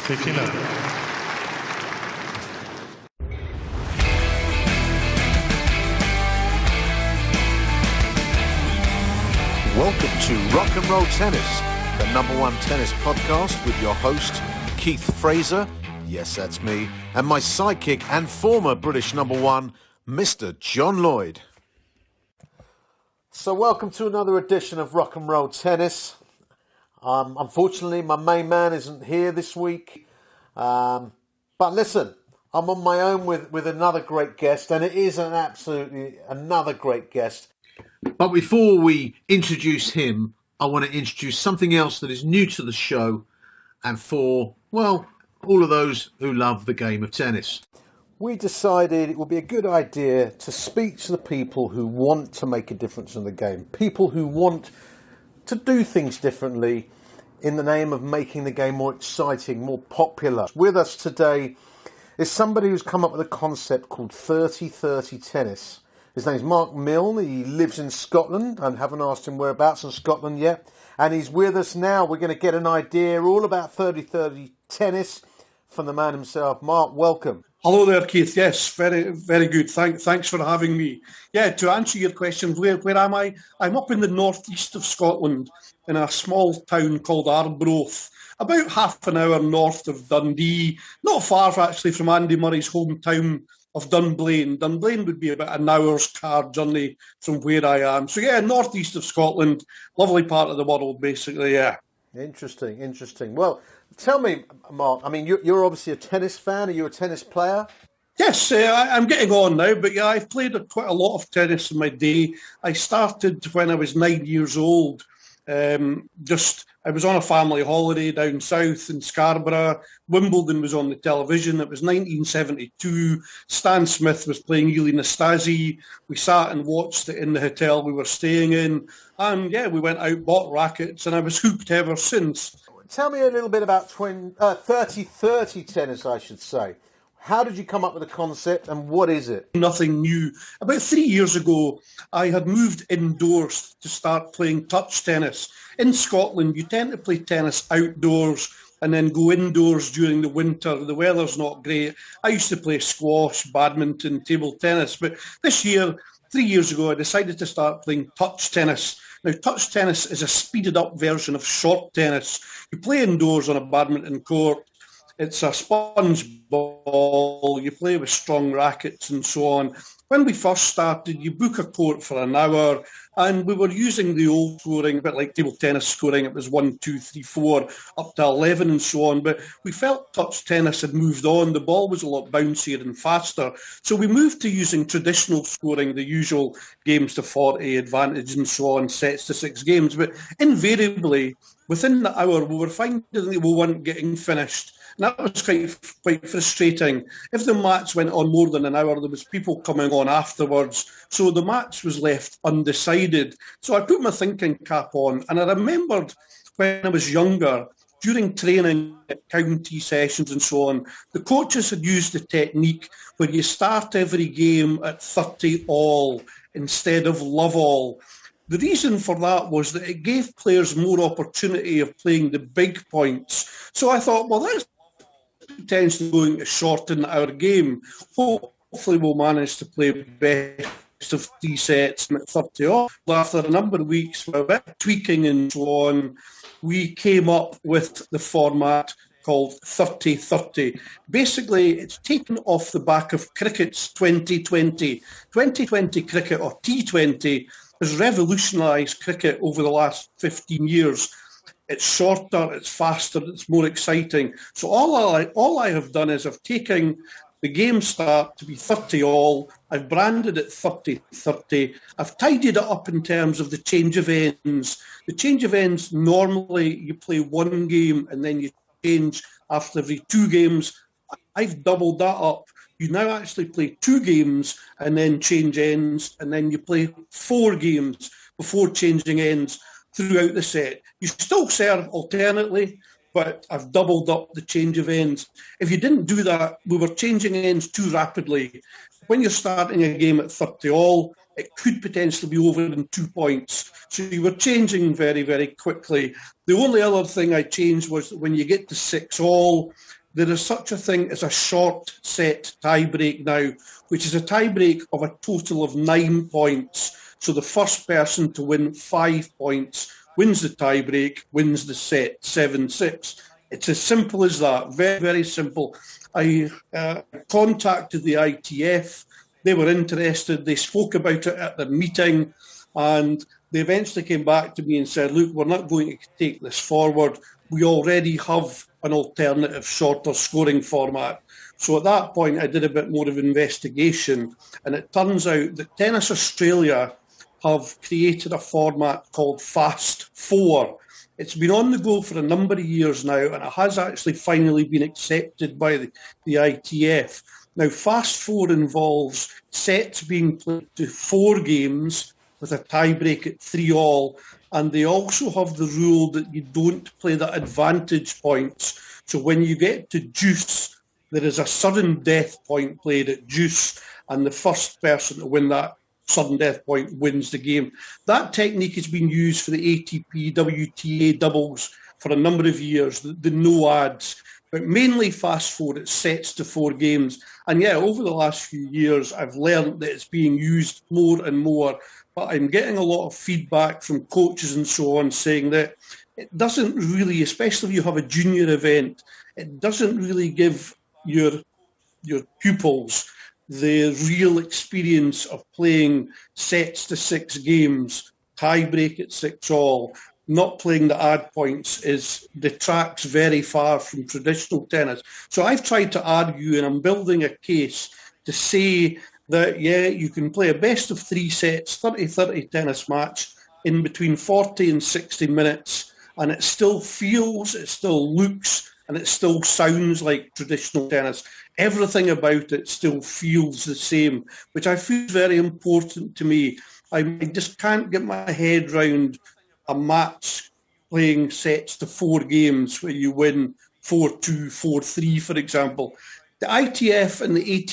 59. Welcome to Rock and Roll Tennis, the #1 tennis podcast with your host, Keith Fraser. Yes, that's me. And my sidekick and former British #1, Mr. John Lloyd. So welcome to another edition of Rock and Roll Tennis. Unfortunately, my main man isn't here this week. But listen, I'm on my own with another great guest, and it is another great guest. But before we introduce him, I want to introduce something else that is new to the show and for, well, all of those who love the game of tennis. We decided it would be a good idea to speak to the people who want to make a difference in the game, people who want to do things differently in the name of making the game more exciting, more popular. With us today is somebody who's come up with a concept called 3030 Tennis. His name's Mark Milne. He lives in Scotland. I haven't asked him whereabouts in Scotland yet. And he's with us now. We're going to get an idea all about 3030 Tennis from the man himself. Mark, welcome. Hello there, Keith. Yes, very, very good. Thanks for having me. Yeah, to answer your question, where am I? I'm up in the northeast of Scotland in a small town called Arbroath, about half an hour north of Dundee, not far actually from Andy Murray's hometown of Dunblane. Dunblane would be about an hour's car journey from where I am. So yeah, northeast of Scotland, lovely part of the world, basically, yeah. Interesting. Well, tell me, Mark, I mean, you're obviously a tennis fan. Are you a tennis player? Yes, I'm getting on now, but yeah, I've played quite a lot of tennis in my day. I started when I was 9 years old. I was on a family holiday down south in Scarborough. Wimbledon was on the television. It was 1972. Stan Smith was playing Ilie Nastase. We sat and watched it in the hotel we were staying in. And yeah, we went out, bought rackets, and I was hooked ever since. Tell me a little bit about 3030 Tennis, I should say. How did you come up with the concept and what is it? Nothing new. About 3 years ago, I had moved indoors to start playing touch tennis. In Scotland, you tend to play tennis outdoors and then go indoors during the winter. The weather's not great. I used to play squash, badminton, table tennis. But this year, 3 years ago, I decided to start playing touch tennis. Now, touch tennis is a speeded up version of short tennis. You play indoors on a badminton court. It's a sponge ball, you play with strong rackets and so on. When we first started, you book a court for an hour, and we were using the old scoring, a bit like table tennis scoring. It was 1, 2, 3, 4, up to 11 and so on. But we felt touch tennis had moved on. The ball was a lot bouncier and faster. So we moved to using traditional scoring, the usual games to 40, advantage and so on, sets to 6 games. But invariably, within the hour, we were finding that we weren't getting finished. And that was quite frustrating. If the match went on more than an hour, there was people coming on afterwards. So the match was left undecided. So I put my thinking cap on, and I remembered when I was younger, during training at county sessions and so on, the coaches had used the technique where you start every game at 30 all instead of love all. The reason for that was that it gave players more opportunity of playing the big points. So I thought, well, that's potentially going to shorten our game. Hopefully we'll manage to play best of 3 sets at 30 off. After a number of weeks of tweaking and so on, we came up with the format called 3030. Basically, it's taken off the back of cricket's 2020. 2020 cricket, or T20, has revolutionised cricket over the last 15 years. It's shorter, it's faster, it's more exciting. So all I have done is I've taken the game start to be 30 all. I've branded it 30-30. I've tidied it up in terms of the change of ends. The change of ends, normally you play one game and then you change after every 2 games. I've doubled that up. You now actually play 2 games and then change ends, and then you play 4 games before changing ends throughout the set. You still serve alternately, but I've doubled up the change of ends. If you didn't do that, we were changing ends too rapidly. When you're starting a game at 30 all, it could potentially be over in 2 points. So you were changing very, very quickly. The only other thing I changed was that when you get to 6-all, there is such a thing as a short set tiebreak now, which is a tiebreak of a total of 9 points. So the first person to win 5 points wins the tiebreak, wins the set 7-6. It's as simple as that, very, very simple. I contacted the ITF. They were interested. They spoke about it at the meeting, and they eventually came back to me and said, look, we're not going to take this forward. We already have an alternative, shorter scoring format. So at that point, I did a bit more of investigation, and it turns out that Tennis Australia have created a format called Fast 4. It's been on the go for a number of years now, and it has actually finally been accepted by the ITF. Now, Fast 4 involves sets being played to 4 games with a tiebreak at 3-all, and they also have the rule that you don't play the advantage points. So when you get to deuce, there is a sudden death point played at deuce, and the first person to win that sudden death point wins the game. That technique has been used for the ATP, WTA doubles for a number of years, the no ads. But mainly Fast 4, it sets to 4 games. And yeah, over the last few years, I've learned that it's being used more and more. But I'm getting a lot of feedback from coaches and so on saying that it doesn't really, especially if you have a junior event, it doesn't really give your pupils the real experience of playing sets to 6 games, tiebreak at 6-all. Not playing the ad points detracts very far from traditional tennis. So I've tried to argue, and I'm building a case to say that, yeah, you can play a best of 3 sets, 30-30 tennis match in between 40 and 60 minutes, and it still feels, it still looks, and it still sounds like traditional tennis. Everything about it still feels the same, which I feel is very important to me. I just can't get my head round a match playing sets to 4 games where you win 4-2, 4-3, for example. The ITF and the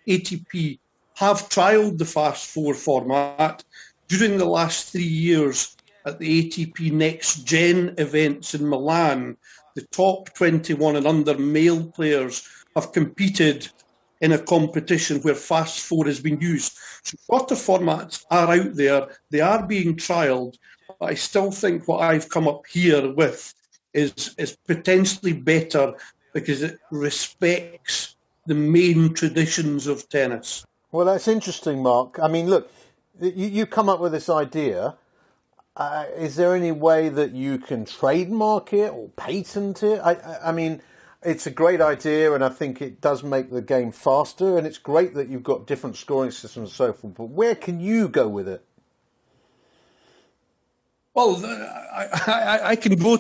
ATP have trialled the Fast 4 format. During the last 3 years at the ATP Next Gen events in Milan, the top 21 and under male players have competed in a competition where Fast 4 has been used. So shorter formats are out there, they are being trialled, but I still think what I've come up here with is potentially better because it respects the main traditions of tennis. Well, that's interesting, Mark. I mean, look, you come up with this idea. Is there any way that you can trademark it or patent it? I mean, it's a great idea, and I think it does make the game faster, and it's great that you've got different scoring systems and so forth, but where can you go with it? Well, I can go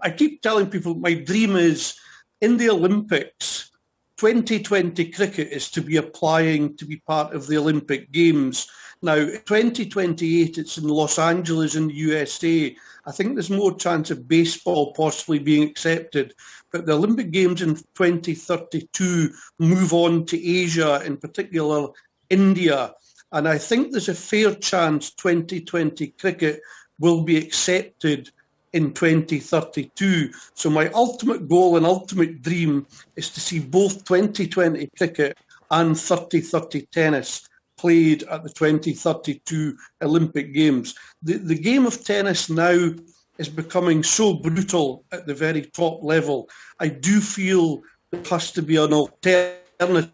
I keep telling people my dream is in the Olympics, 2020 cricket is to be applying to be part of the Olympic Games. Now, 2028, it's in Los Angeles in the USA. I think there's more chance of baseball possibly being accepted. But the Olympic Games in 2032 move on to Asia, in particular India. And I think there's a fair chance 2020 cricket will be accepted in 2032. So my ultimate goal and ultimate dream is to see both 2020 cricket and 30-30 tennis played at the 2032 Olympic Games. The game of tennis now is becoming so brutal at the very top level. I do feel there has to be an alternative.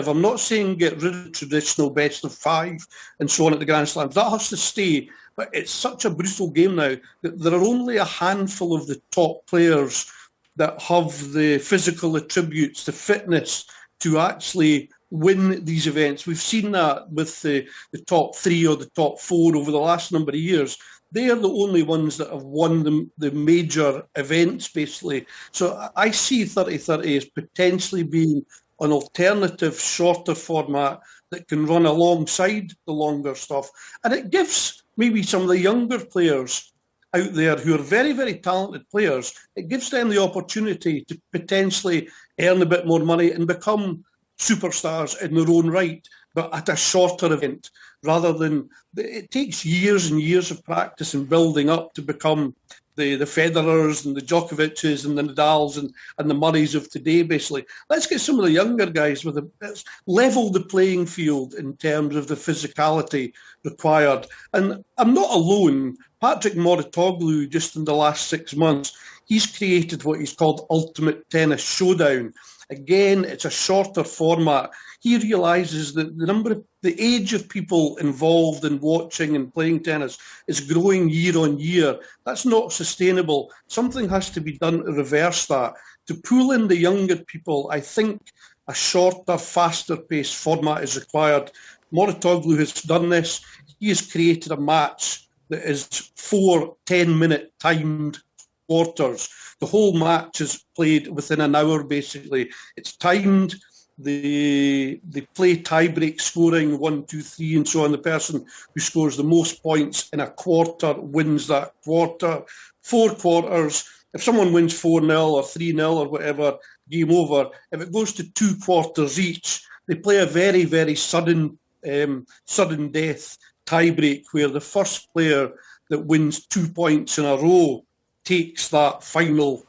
I'm not saying get rid of traditional best of 5 and so on at the Grand Slams. That has to stay. But it's such a brutal game now that there are only a handful of the top players that have the physical attributes, the fitness to actually win these events. We've seen that with the top 3 or the top 4 over the last number of years. They are the only ones that have won the major events, basically. So I see 30-30 as potentially being an alternative, shorter format that can run alongside the longer stuff. And it gives maybe some of the younger players out there who are very, very talented players, it gives them the opportunity to potentially earn a bit more money and become superstars in their own right. but at a shorter event, rather than, it takes years and years of practice and building up to become the Federers and the Djokovic's and the Nadals and the Murrays of today, basically. Let's get some of the younger guys let's level the playing field in terms of the physicality required. And I'm not alone. Patrick Mouratoglou, just in the last 6 months, he's created what he's called Ultimate Tennis Showdown. Again, it's a shorter format. He realises that the age of people involved in watching and playing tennis is growing year on year. That's not sustainable. Something has to be done to reverse that. To pull in the younger people, I think a shorter, faster-paced format is required. Mouratoglou has done this. He has created a match that is 4 10-minute timed quarters. The whole match is played within an hour, basically. It's timed. They play tie-break scoring, 1, 2, 3, and so on. The person who scores the most points in a quarter wins that quarter. 4 quarters. If someone wins 4-0 or 3-0 or whatever, game over. If it goes to 2 quarters each, they play a very, very sudden death tie-break where the first player that wins 2 points in a row takes that final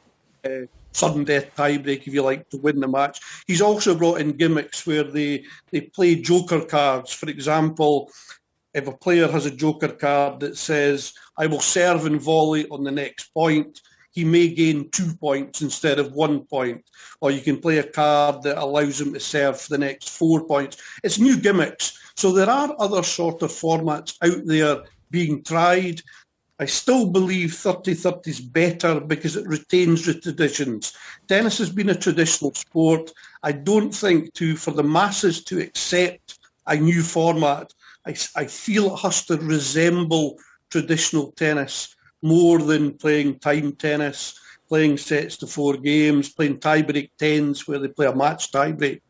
sudden death tiebreak, if you like, to win the match. He's also brought in gimmicks where they play joker cards. For example, if a player has a joker card that says, I will serve and volley on the next point, he may gain 2 points instead of 1 point. Or you can play a card that allows him to serve for the next 4 points. It's new gimmicks. So there are other shorter formats out there being tried. I still believe 30-30 is better because it retains the traditions. Tennis has been a traditional sport. I don't think for the masses to accept a new format, I feel it has to resemble traditional tennis more than playing time tennis, playing sets to 4 games, playing tie-break 10s where they play a match tie-break.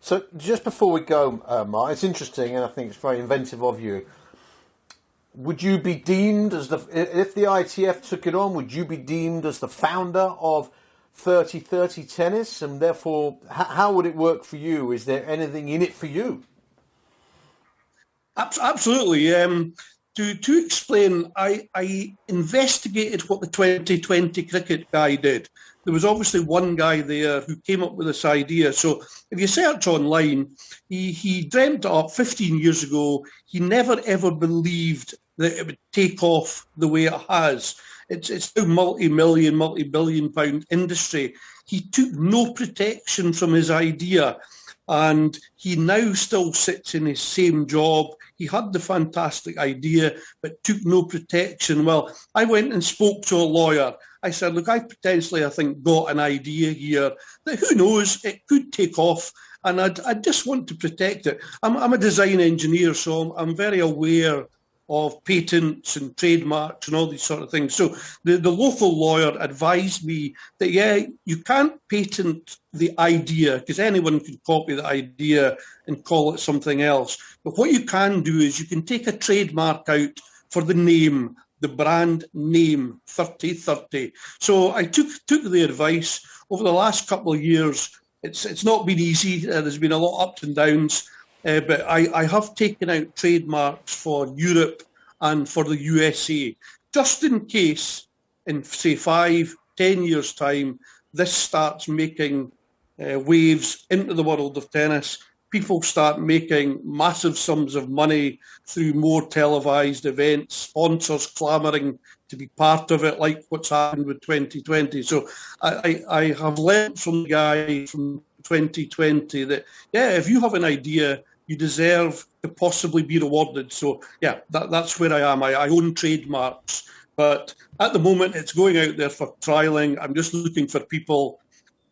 So just before we go, Mark, it's interesting and I think it's very inventive of you. Would you be deemed as if the ITF took it on, would you be deemed as the founder of 30-30 Tennis? And therefore, how would it work for you? Is there anything in it for you? Absolutely. To explain, I investigated what the 2020 cricket guy did. There was obviously one guy there who came up with this idea. So if you search online, he dreamt it up 15 years ago. He never ever believed that it would take off the way it has. It's a multi-billion pound industry. He took no protection from his idea, and he now still sits in his same job. He had the fantastic idea, but took no protection. Well, I went and spoke to a lawyer. I said, look, I think, got an idea here that who knows, it could take off, and I just want to protect it. I'm a design engineer, so I'm very aware of patents and trademarks and all these sort of things. So the local lawyer advised me that, yeah, you can't patent the idea because anyone can copy the idea and call it something else. But what you can do is you can take a trademark out for the name, the brand name, 3030. So I took the advice. Over the last couple of years, it's not been easy. There's been a lot of ups and downs. But I have taken out trademarks for Europe and for the USA, just in case in, say, 5-10 years' time, this starts making waves into the world of tennis. People start making massive sums of money through more televised events, sponsors clamouring to be part of it, like what's happened with 2020. So I have learned from the guy from 2020 that, yeah, if you have an idea, you deserve to possibly be rewarded. So, yeah, that's where I am. I own trademarks. But at the moment, it's going out there for trialling. I'm just looking for people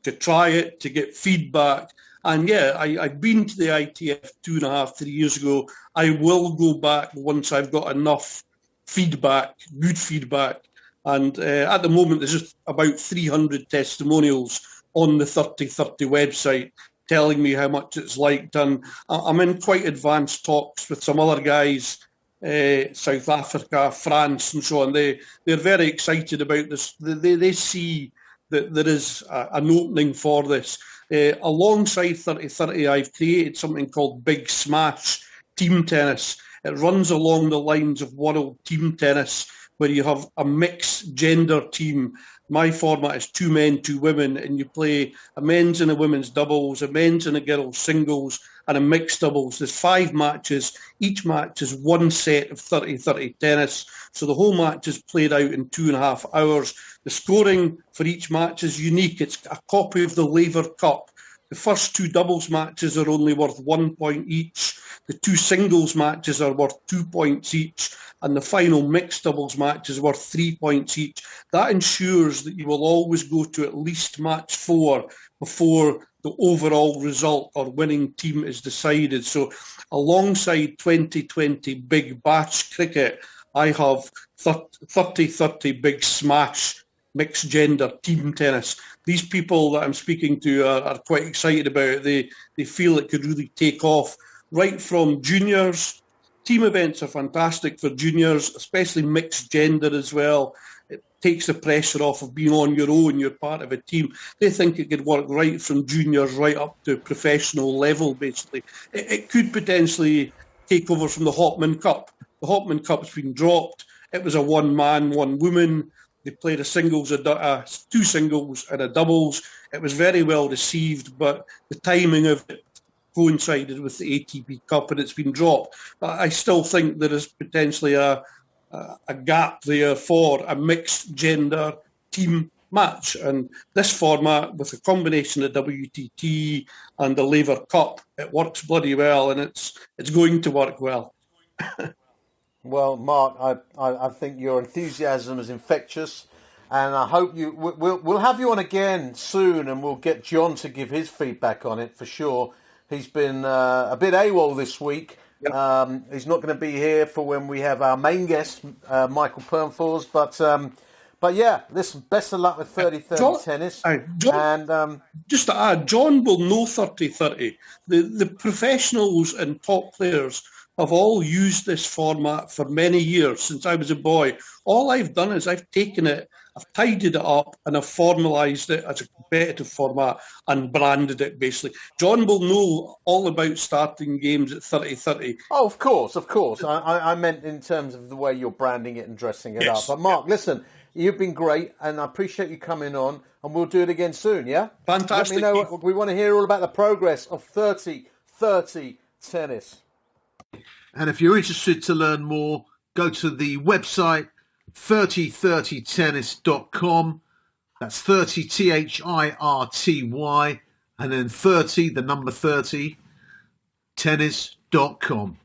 to try it, to get feedback. And, yeah, I've been to the ITF 2.5, 3 years ago. I will go back once I've got enough feedback, good feedback. And at the moment, there's just about 300 testimonials on the 3030 website telling me how much it's liked, and I'm in quite advanced talks with some other guys, South Africa, France, and so on. They're very excited about this. They see that there is an opening for this. Alongside 3030, I've created something called Big Smash Team Tennis. It runs along the lines of World Team Tennis, where you have a mixed gender team. My format is 2 men, 2 women, and you play a men's and a women's doubles, a men's and a girls singles, and a mixed doubles. There's 5 matches. Each match is 1 set of 30-30 tennis. So the whole match is played out in 2.5 hours. The scoring for each match is unique. It's a copy of the Laver Cup. The first 2 doubles matches are only worth 1 point each. The 2 singles matches are worth 2 points each. And the final mixed doubles match is worth 3 points each. That ensures that you will always go to at least match 4 before the overall result or winning team is decided. So alongside 2020 Big Bash cricket, I have 30-30 Big Smash mixed gender team tennis. These people that I'm speaking to are quite excited about it. They feel it could really take off. Right from juniors, team events are fantastic for juniors, especially mixed gender as well. It takes the pressure off of being on your own, you're part of a team. They think it could work right from juniors right up to professional level, basically. It could potentially take over from the Hopman Cup. The Hopman Cup's been dropped. It was a 1 man, 1 woman. They played a singles, 2 singles and a doubles. It was very well received, but the timing of it coincided with the ATP Cup and it's been dropped. But I still think there is potentially a gap there for a mixed gender team match. And this format, with a combination of WTT and the Laver Cup, it works bloody well, and it's going to work well. Well, Mark, I think your enthusiasm is infectious, and I hope we'll have you on again soon, and we'll get John to give his feedback on it for sure. He's been a bit AWOL this week. Yep. He's not going to be here for when we have our main guest, Mikael Pernfors. But yeah, listen, best of luck with 30-30 tennis. John, and just to add, John will know 30-30. The professionals and top players have all used this format for many years since I was a boy. All I've done is I've taken it, I've tidied it up, and I've formalised it as a competitive format and branded it, basically. John will know all about starting games at 30-30. Oh, of course. I meant in terms of the way you're branding it and dressing it up. But Mark, listen, you've been great, and I appreciate you coming on, and we'll do it again soon, yeah? Fantastic. Let me know. We want to hear all about the progress of 30-30 tennis. And if you're interested to learn more, go to the website 3030tennis.com. That's 30 THIRTY and then 30, the number 30, tennis.com.